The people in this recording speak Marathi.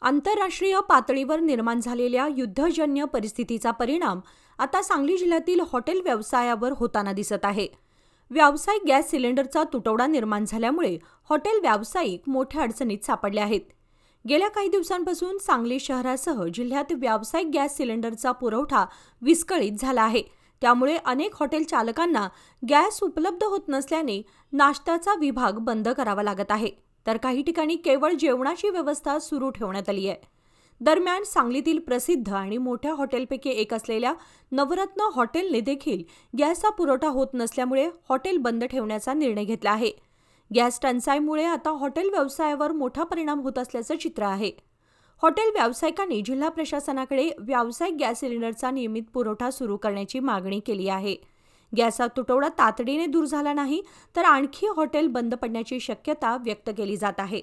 आंतरराष्ट्रीय पातळीवर निर्माण झालेल्या युद्धजन्य परिस्थितीचा परिणाम आता सांगली जिल्ह्यातील हॉटेल व्यवसायावर होताना दिसत आहे. व्यावसायिक गॅस सिलेंडरचा तुटवडा निर्माण झाल्यामुळे हॉटेल व्यावसायिक मोठ्या अडचणीत सापडले आहेत. गेल्या काही दिवसांपासून सांगली शहरासह जिल्ह्यात व्यावसायिक गॅस सिलेंडरचा पुरवठा विस्कळीत झाला आहे. त्यामुळे अनेक हॉटेल चालकांना गॅस उपलब्ध होत नसल्याने नाश्त्याचा विभाग बंद करावा लागत आहे, तर काही ठिकाणी केवळ जेवणाची व्यवस्था सुरू ठेवण्यात आली आहे. दरम्यान सांगलीतील प्रसिद्ध आणि मोठ्या हॉटेलपैकी एक असलेल्या नवरत्न हॉटेलने देखील गॅसचा पुरवठा होत नसल्यामुळे हॉटेल बंद ठेवण्याचा निर्णय घेतला आहे. गॅस टंचाईमुळे आता हॉटेल व्यवसायावर मोठा परिणाम होत असल्याचं चित्र आहे. हॉटेल व्यावसायिकांनी जिल्हा प्रशासनाकडे व्यावसायिक गॅस सिलेंडरचा नियमित पुरवठा सुरू करण्याची मागणी केली आहे. गॅसचा तुटवडा तातडीने दूर झाला नाही तर आणखी हॉटेल बंद पडण्याची शक्यता व्यक्त केली जात आहे.